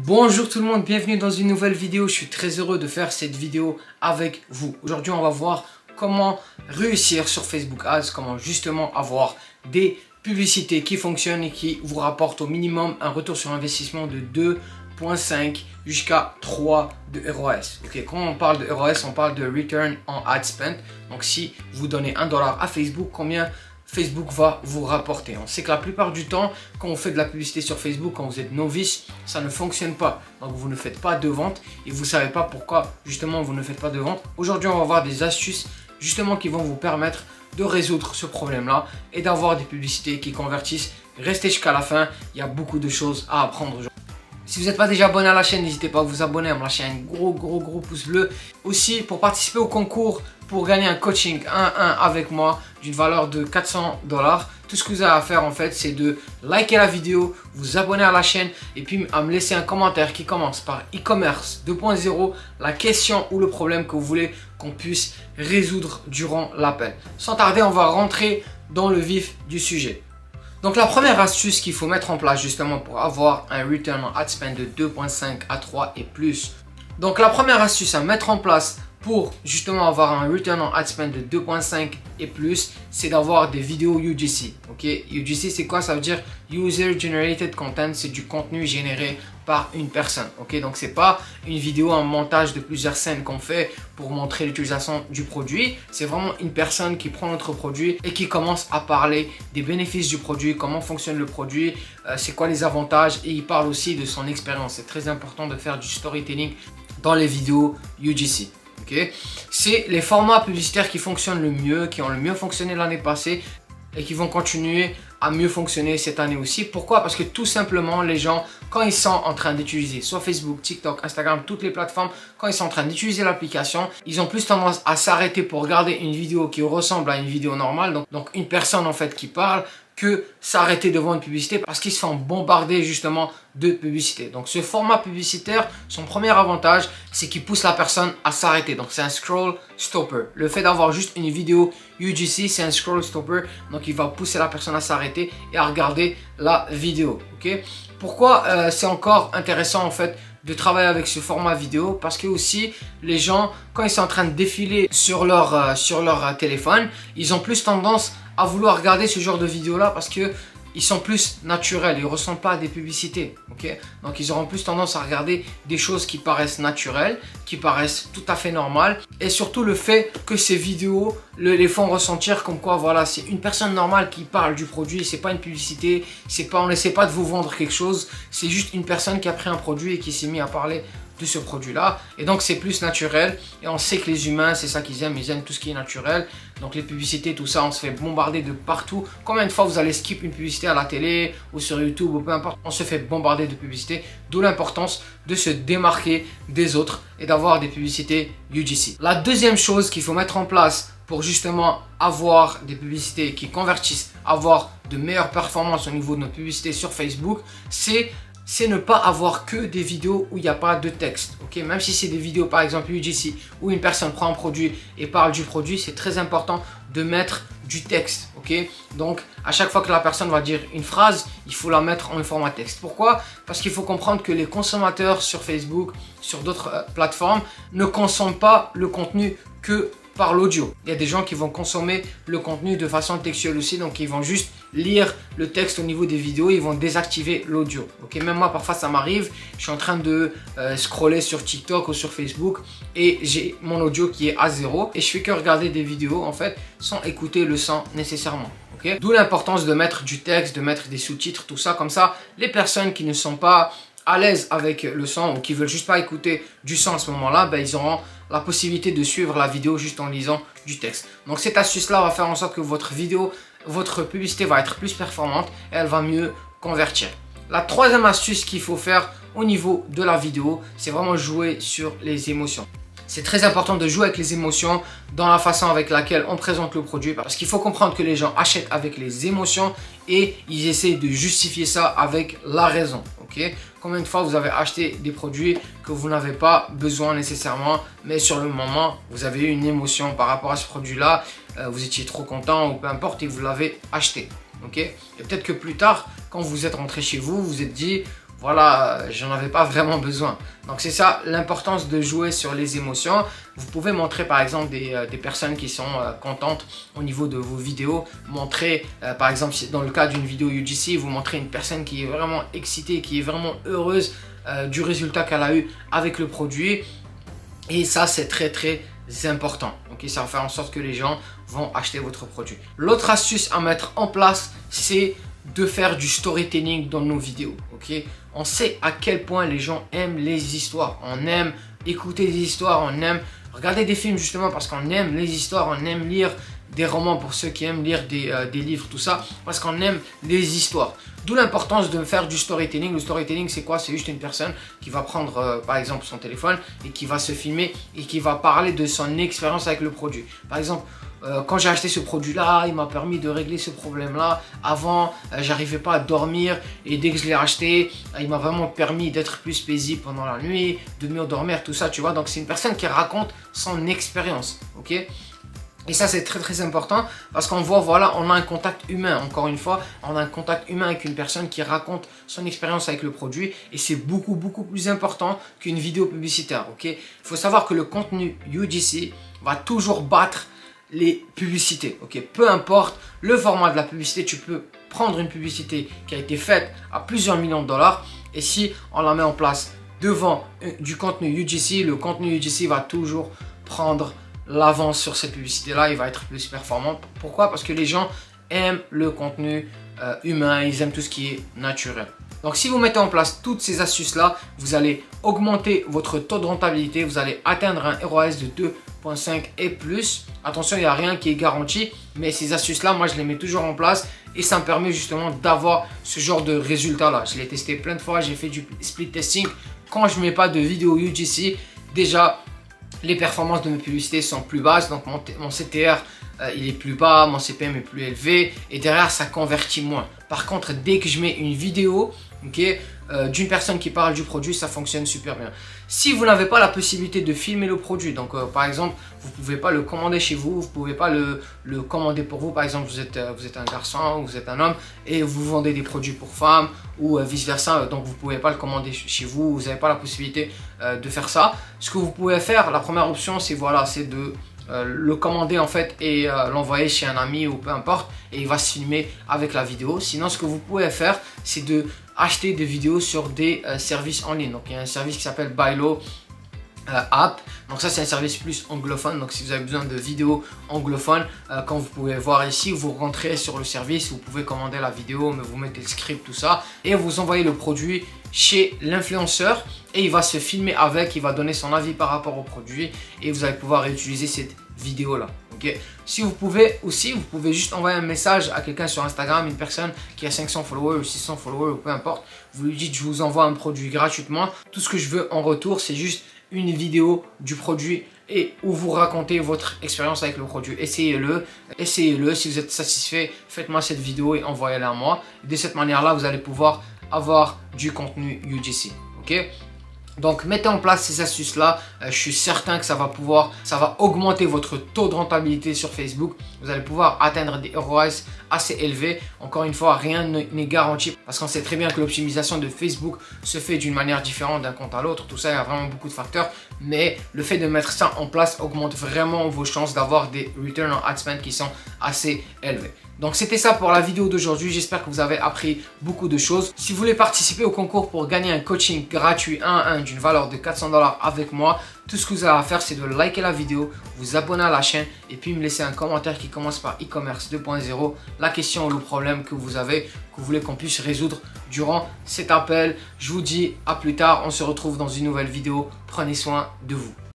Bonjour tout le monde, bienvenue dans une nouvelle vidéo. Je suis très heureux de faire cette vidéo avec vous. Aujourd'hui, on va voir comment réussir sur Facebook Ads, comment justement avoir des publicités qui fonctionnent et qui vous rapportent au minimum un retour sur investissement de 2,5 jusqu'à 3 de ROAS. Ok, quand on parle de ROAS, on parle de Return on Ad Spend. Donc si vous donnez $1 à Facebook, combien Facebook va vous rapporter. On sait que la plupart du temps, quand on fait de la publicité sur Facebook, quand vous êtes novice, ça ne fonctionne pas. Donc vous ne faites pas de vente et vous ne savez pas pourquoi justement vous ne faites pas de vente. Aujourd'hui, on va voir des astuces justement qui vont vous permettre de résoudre ce problème-là et d'avoir des publicités qui convertissent. Restez jusqu'à la fin, il y a beaucoup de choses à apprendre aujourd'hui. Si vous n'êtes pas déjà abonné à la chaîne, n'hésitez pas à vous abonner, à me lâcher un gros pouce bleu. Aussi, pour participer au concours, pour gagner un coaching 1-1 avec moi d'une valeur de $400, tout ce que vous avez à faire en fait, c'est de liker la vidéo, vous abonner à la chaîne et puis à me laisser un commentaire qui commence par e-commerce 2.0, la question ou le problème que vous voulez qu'on puisse résoudre durant l'appel. Sans tarder, on va rentrer dans le vif du sujet. Donc la première astuce qu'il faut mettre en place justement pour avoir un return on ad spend de 2.5 à 3 et plus. Donc la première astuce à mettre en place pour justement avoir un return on ad spend de 2.5 et plus, c'est d'avoir des vidéos UGC. Ok, UGC c'est quoi? Ça veut dire User Generated Content, c'est du contenu généré par une personne. Ok, donc c'est pas une vidéo en montage de plusieurs scènes qu'on fait pour montrer l'utilisation du produit. C'est vraiment une personne qui prend notre produit et qui commence à parler des bénéfices du produit, comment fonctionne le produit, c'est quoi les avantages, et il parle aussi de son expérience. C'est très important de faire du storytelling dans les vidéos UGC. Okay. C'est les formats publicitaires qui fonctionnent le mieux, qui ont le mieux fonctionné l'année passée et qui vont continuer à mieux fonctionner cette année aussi. Pourquoi? Parce que tout simplement, les gens, quand ils sont en train d'utiliser soit Facebook, TikTok, Instagram, toutes les plateformes, quand ils sont en train d'utiliser l'application, ils ont plus tendance à s'arrêter pour regarder une vidéo qui ressemble à une vidéo normale, donc une personne en fait qui parle, que s'arrêter devant une publicité parce qu'ils se font bombarder justement de publicité. Donc ce format publicitaire, son premier avantage, c'est qu'il pousse la personne à s'arrêter. Donc c'est un scroll stopper. Le fait d'avoir juste une vidéo UGC, c'est un scroll stopper. Donc il va pousser la personne à s'arrêter et à regarder la vidéo. Ok. Pourquoi c'est encore intéressant en fait de travailler avec ce format vidéo? Parce que aussi les gens, quand ils sont en train de défiler sur leur téléphone, ils ont plus tendance à vouloir regarder ce genre de vidéo là parce que ils sont plus naturels, ils ne ressemblent pas à des publicités. Okay? Donc ils auront plus tendance à regarder des choses qui paraissent naturelles, qui paraissent tout à fait normales. Et surtout le fait que ces vidéos les font ressentir comme quoi voilà, c'est une personne normale qui parle du produit, c'est pas une publicité, on n'essaie pas de vous vendre quelque chose, c'est juste une personne qui a pris un produit et qui s'est mis à parler de ce produit là, et donc c'est plus naturel. Et on sait que les humains, c'est ça qu'ils aiment, ils aiment tout ce qui est naturel. Donc les publicités, tout ça, on se fait bombarder de partout. Combien de fois vous allez skip une publicité à la télé ou sur YouTube ou peu importe, on se fait bombarder de publicités, d'où l'importance de se démarquer des autres et d'avoir des publicités UGC. La deuxième chose qu'il faut mettre en place pour justement avoir des publicités qui convertissent, avoir de meilleures performances au niveau de nos publicités sur Facebook, c'est ne pas avoir que des vidéos où il n'y a pas de texte. Okay? Même si c'est des vidéos par exemple UGC où une personne prend un produit et parle du produit, c'est très important de mettre du texte. Okay? Donc à chaque fois que la personne va dire une phrase, il faut la mettre en format texte. Pourquoi? Parce qu'il faut comprendre que les consommateurs sur Facebook, sur d'autres plateformes, ne consomment pas le contenu que par l'audio. Il y a des gens qui vont consommer le contenu de façon textuelle aussi, donc ils vont juste lire le texte au niveau des vidéos, ils vont désactiver l'audio. Ok, même moi parfois ça m'arrive, je suis en train de scroller sur TikTok ou sur Facebook et j'ai mon audio qui est à 0 et je fais que regarder des vidéos en fait sans écouter le son nécessairement. Okay? D'où l'importance de mettre du texte, de mettre des sous-titres, tout ça, comme ça les personnes qui ne sont pas à l'aise avec le son ou qui veulent juste pas écouter du son à ce moment-là, ben, ils auront la possibilité de suivre la vidéo juste en lisant du texte. Donc cette astuce-là va faire en sorte que votre vidéo, votre publicité va être plus performante et elle va mieux convertir. La troisième astuce qu'il faut faire au niveau de la vidéo, c'est vraiment jouer sur les émotions. C'est très important de jouer avec les émotions dans la façon avec laquelle on présente le produit, parce qu'il faut comprendre que les gens achètent avec les émotions et ils essaient de justifier ça avec la raison. Okay? Combien de fois vous avez acheté des produits que vous n'avez pas besoin nécessairement, mais sur le moment vous avez eu une émotion par rapport à ce produit là, vous étiez trop content ou peu importe et vous l'avez acheté. Okay? Et peut-être que plus tard, quand vous êtes rentré chez vous, vous vous êtes dit voilà, j'en avais pas vraiment besoin. Donc c'est ça l'importance de jouer sur les émotions. Vous pouvez montrer par exemple des personnes qui sont contentes au niveau de vos vidéos. Montrer par exemple dans le cas d'une vidéo UGC, vous montrez une personne qui est vraiment excitée, qui est vraiment heureuse du résultat qu'elle a eu avec le produit. Et ça c'est très important. Okay, ça va faire en sorte que les gens vont acheter votre produit. L'autre astuce à mettre en place, c'est de faire du storytelling dans nos vidéos. Okay? On sait à quel point les gens aiment les histoires. On aime écouter des histoires, on aime regarder des films justement parce qu'on aime les histoires, on aime lire des romans pour ceux qui aiment lire des livres, tout ça, parce qu'on aime les histoires. D'où l'importance de faire du storytelling. Le storytelling, c'est quoi? C'est juste une personne qui va prendre par exemple son téléphone et qui va se filmer et qui va parler de son expérience avec le produit. Par exemple, quand j'ai acheté ce produit-là, il m'a permis de régler ce problème-là. Avant, j'arrivais pas à dormir et dès que je l'ai acheté, il m'a vraiment permis d'être plus paisible pendant la nuit, de mieux dormir, tout ça, tu vois. Donc, c'est une personne qui raconte son expérience, ok? Et ça, c'est très important parce qu'on voit, voilà, on a un contact humain. Encore une fois, on a un contact humain avec une personne qui raconte son expérience avec le produit. Et c'est beaucoup plus important qu'une vidéo publicitaire, ok? Il faut savoir que le contenu UGC va toujours battre les publicités, ok? Peu importe le format de la publicité, tu peux prendre une publicité qui a été faite à plusieurs millions de dollars et si on la met en place devant du contenu UGC, le contenu UGC va toujours prendre l'avance sur cette publicité-là, il va être plus performant. Pourquoi? Parce que les gens aiment le contenu humain, ils aiment tout ce qui est naturel. Donc si vous mettez en place toutes ces astuces-là, vous allez augmenter votre taux de rentabilité, vous allez atteindre un ROAS de 2.5 et plus. Attention, il n'y a rien qui est garanti, mais ces astuces-là, moi, je les mets toujours en place et ça me permet justement d'avoir ce genre de résultats-là. Je l'ai testé plein de fois, j'ai fait du split testing. Quand je ne mets pas de vidéo UGC, déjà, les performances de mes publicités sont plus basses, donc mon CTR il est plus bas, mon CPM est plus élevé et derrière ça convertit moins. Par contre, dès que je mets une vidéo d'une personne qui parle du produit, ça fonctionne super bien. Si vous n'avez pas la possibilité de filmer le produit, donc par exemple, vous ne pouvez pas le commander chez vous, vous ne pouvez pas le commander pour vous. Par exemple, vous êtes un garçon ou vous êtes un homme et vous vendez des produits pour femmes ou vice versa, donc vous ne pouvez pas le commander chez vous, vous n'avez pas la possibilité de faire ça. Ce que vous pouvez faire, la première option, c'est voilà, c'est de le commander en fait et l'envoyer chez un ami ou peu importe et il va se filmer avec la vidéo. Sinon, ce que vous pouvez faire, c'est de acheter des vidéos sur des services en ligne. Donc il y a un service qui s'appelle Bylo App. Donc ça, c'est un service plus anglophone. Donc si vous avez besoin de vidéos anglophones, comme vous pouvez voir ici, vous rentrez sur le service, vous pouvez commander la vidéo, mais vous mettez le script, tout ça, et vous envoyez le produit chez l'influenceur et il va se filmer avec, il va donner son avis par rapport au produit et vous allez pouvoir réutiliser cette vidéo là. Okay. Si vous pouvez aussi, vous pouvez juste envoyer un message à quelqu'un sur Instagram, une personne qui a 500 followers ou 600 followers ou peu importe. Vous lui dites je vous envoie un produit gratuitement. Tout ce que je veux en retour, c'est juste une vidéo du produit et où vous racontez votre expérience avec le produit. Essayez-le. Si vous êtes satisfait, faites-moi cette vidéo et envoyez-la à moi. De cette manière-là, vous allez pouvoir avoir du contenu UGC. Ok? Donc mettez en place ces astuces là, je suis certain que ça va augmenter votre taux de rentabilité sur Facebook. Vous allez pouvoir atteindre des ROAS assez élevés. Encore une fois, rien n'est garanti parce qu'on sait très bien que l'optimisation de Facebook se fait d'une manière différente d'un compte à l'autre. Tout ça, il y a vraiment beaucoup de facteurs, mais le fait de mettre ça en place augmente vraiment vos chances d'avoir des return on ad spend qui sont assez élevés. Donc c'était ça pour la vidéo d'aujourd'hui, j'espère que vous avez appris beaucoup de choses. Si vous voulez participer au concours pour gagner un coaching gratuit 1 à 1 d'une valeur de 400 $ avec moi, tout ce que vous avez à faire c'est de liker la vidéo, vous abonner à la chaîne et puis me laisser un commentaire qui commence par e-commerce 2.0, la question ou le problème que vous avez, que vous voulez qu'on puisse résoudre durant cet appel. Je vous dis à plus tard, on se retrouve dans une nouvelle vidéo, prenez soin de vous.